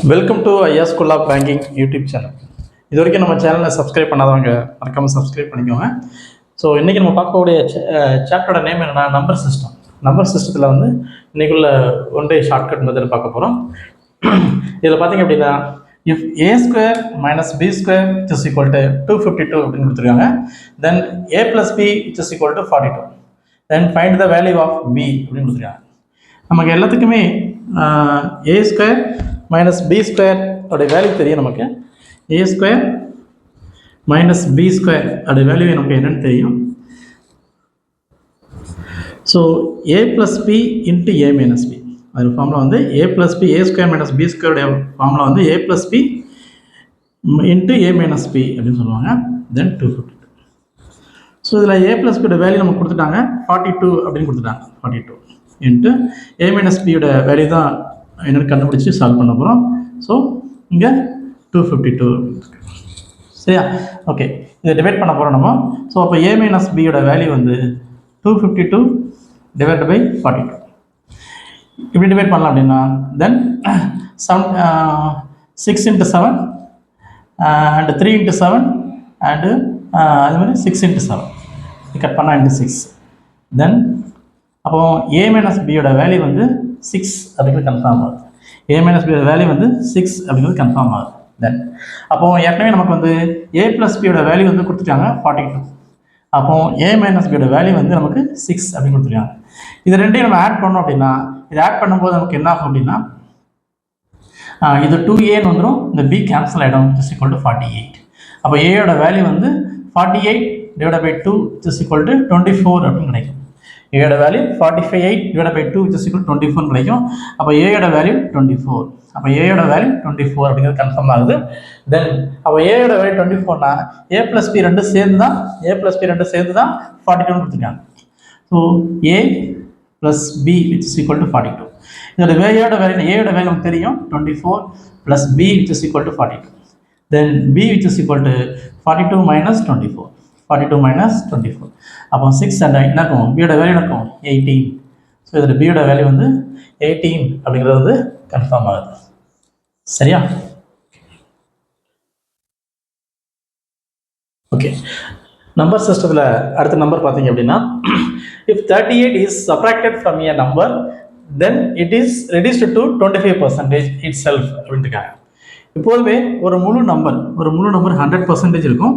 Welcome to ஐயா school of banking YouTube channel. இது வரைக்கும் நம்ம சேனலை சப்ஸ்கிரைப் பண்ணாதவங்க மறக்காமல் சப்ஸ்கிரைப் பண்ணிக்கோங்க. ஸோ இன்றைக்கி நம்ம பார்க்கக்கூடிய சாப்டரோட நேம் என்னென்னா நம்பர் சிஸ்டம். நம்பர் சிஸ்டத்தில் வந்து இன்றைக்குள்ள ஒன் டே ஷார்ட்கட் மெத்தட் பார்க்க போகிறோம். இதில் பார்த்தீங்க அப்படின்னா if A square minus B square is equal to 252 அப்படின்னு கொடுத்துருக்காங்க. Then A plus B is equal to 42. Then find the value of B அப்படின்னு கொடுத்துருக்காங்க. நமக்கு எல்லாத்துக்குமே A square minus B square அதோடைய வேல்யூ தெரியும். நமக்கு A square minus B square அதோடைய வேல்யூ நமக்கு என்னென்னு தெரியும். So A plus B into A minus B அது ஃபார்முலா வந்து A plus B A square minus B ஸ்கொயருடைய formula வந்து A plus B into A minus B அப்படின்னு சொல்லுவாங்க. தென் 252. ஸோ இதில் ஏ ப்ளஸ் பியோட வேல்யூ நமக்கு கொடுத்துட்டாங்க 42 அப்படின்னு கொடுத்துட்டாங்க. 42 இன்ட்டு ஏ மைனஸ் பியோட வேல்யூ தான் என்னென்னு கண்டுபிடிச்சி சால்வ் பண்ண போகிறோம். ஸோ இங்கே 252 சரியா? ஓகே, இதை டிவைட் பண்ண போகிறோம் நம்ம. ஸோ அப்போ ஏ மைனஸ் பியோட வேல்யூ வந்து 252 டிவைட் பை 42. இப்படி டிவைட் பண்ணலாம் அப்படின்னா தென் 6 இன்ட்டு 7 அண்டு 3 இன்ட்டு 7 அண்டு அது மாதிரி 6 இன்ட்டு 7 கட் பண்ணால் இன்ட்டு 6. தென் அப்போ ஏ மைனஸ் பியோட வேல்யூ வந்து 6 அப்படிங்கிறது கன்ஃபார்ம் ஆகுது. ஏ மைனஸ் பியோட வேல்யூ வந்து 6 அப்படிங்கிறது கன்ஃபார்ம் ஆகுது. தென் அப்போ ஏற்கனவே நமக்கு வந்து ஏ ப்ளஸ் பியோட வேல்யூ வந்து கொடுத்துட்டாங்க 42. அப்போ ஏ மைனஸ் பியோட வேல்யூ வந்து நமக்கு 6 அப்படின்னு கொடுத்துருக்காங்க. இது ரெண்டையும் நம்ம ஆட் பண்ணோம் அப்படின்னா இது ஆட் பண்ணும்போது நமக்கு என்ன ஆகும் அப்படின்னா இது 2ஏன்னு வந்துடும். இந்த பி கேன்சல் ஆகிடும். Is equal to 48. அப்போ ஏயோட வேல்யூ வந்து 48 divide by 2 is equal to 24 அப்படின்னு கிடைக்கும். ஏயோட value 48 divide by 2 is equal 24 கிடைக்கும். அப்போ ஏயோட வேல்யூ 24. அப்போ ஏயோட வேல்யூ 24 அப்படிங்கிறது கன்ஃபார்ம் ஆகுது. தென் அப்போ ஏயோட வேல்யூ 24னா ஏ ப்ளஸ் பி ரெண்டு சேர்ந்து தான் 42 கொடுத்துருக்காங்க. So A plus B is equal to 42. இதோட ஏயோட வேல்யூ நமக்கு தெரியும் 24 plus B is equal to 42. Then B is equal to 42 minus 24. 42 minus 24. அப்போ 6 அண்ட் என்னக்கும் பியோட வேல்யூ இருக்கும் 18. ஸோ இதில் பியோட வேல்யூ வந்து 18 அப்படிங்கிறது வந்து கன்ஃபார்ம் ஆகுது. சரியா? ஓகே, நம்பர் சிஸ்டத்தில் அடுத்த நம்பர் பார்த்தீங்க அப்படின்னா if 38 is subtracted from a number then it is reduced to 25% itself அப்படின்ட்டுருக்காங்க. இப்போதுமே ஒரு முழு நம்பர் 100% இருக்கும்.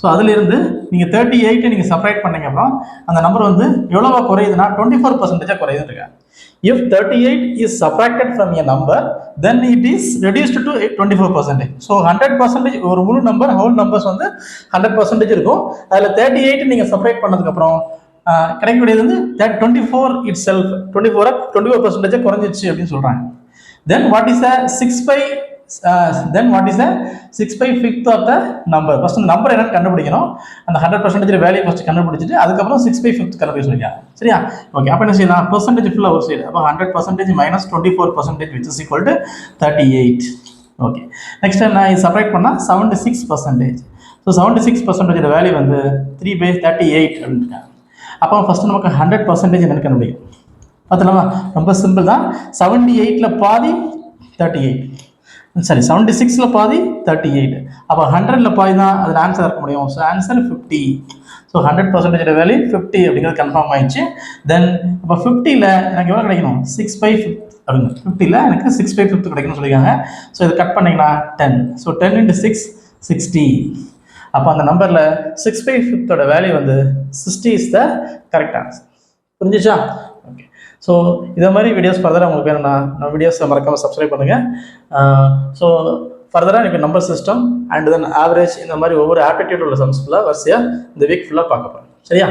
ஸோ அதிலிருந்து நீங்கள் 38 நீங்கள் செப்பரேட் பண்ணீங்க அப்புறம் அந்த நம்பர் வந்து எவ்வளோவா குறையுதுன்னா 24% குறையுதுங்க. If 38 is subtracted from a number then it is reduced to 24%. So 100% ஒரு முழு நம்பர் ஹோல் நம்பர்ஸ் வந்து 100% இருக்கும். அதில் 38 நீங்கள் செப்பரேட் பண்ணதுக்கப்புறம் கிடைக்கக்கூடியது வந்து 24 இட் செல்ஃப் 24% குறைஞ்சிச்சு அப்படின்னு சொல்கிறாங்க. Then what is 6/5 of the number. First அந்த நம்பர் என்னன்னு கண்டுபிடிக்கணும். அந்த 100% வேல்யூ ஃபர்ஸ்ட் கண்டுபிடிச்சிட்டு அதுக்கப்புறம் 6/5 கண்டுபிடிக்க சொல்லிருக்காங்க. சரியா? ஓகே, அப்போ என்ன செய்யலாம்? பெர்சன்டேஜ் ஃபுல்லாக ஒரு சைடு. அப்போ 100% minus 24% which is equal to 38. Okay, next நான் செப்பரேட் பண்ணால் 76%. ஸோ 76% வேல்யூ வந்து 3/38 அப்படின்னு. அப்போ ஃபர்ஸ்ட் நமக்கு 100% என்னன்னு கண்டுபிடிக்கும். பார்த்தலாமா? ரொம்ப சிம்பிள் தான். 78ல் பாதி 38, சரி 76ல் பாதி 38. அப்போ 100ல் பாதி தான் அதில் ஆன்சர் இருக்க முடியும். So answer 50. ஸோ 100% வேல்யூ 50 அப்படிங்கிறது கன்ஃபார்ம் ஆயிடுச்சு. தென் இப்போ 50ல் எனக்கு எவ்வளோ கிடைக்கணும்? 6/5 அப்படின்னு. 50ல் எனக்கு 6/5 கிடைக்கணும்னு சொல்லியிருக்காங்க. ஸோ இது கட் பண்ணிங்கன்னா 10. ஸோ 10 × 6 60. அப்போ அந்த நம்பரில் 6/5 வேல்யூ வந்து 60 இஸ் த கரெக்ட் ஆன்சர். புரிஞ்சிச்சா? ஓகே, ஸோ இதை மாதிரி வீடியோஸ் ஃபர்தராக உங்களுக்கு வேணும்னா நம்ம வீடியோஸை மறக்காமல் சப்ஸ்கிரைப் பண்ணுங்கள். ஸோ ஃபர்தராக எனக்கு number system and then average இந்த மாதிரி ஒவ்வொரு ஆப்டிடியூட் உள்ள சம்ஸ் ஃபுல்லாக வரிசையாக இந்த வீக் ஃபுல்லாக பார்க்க போகிறேன். சரியா?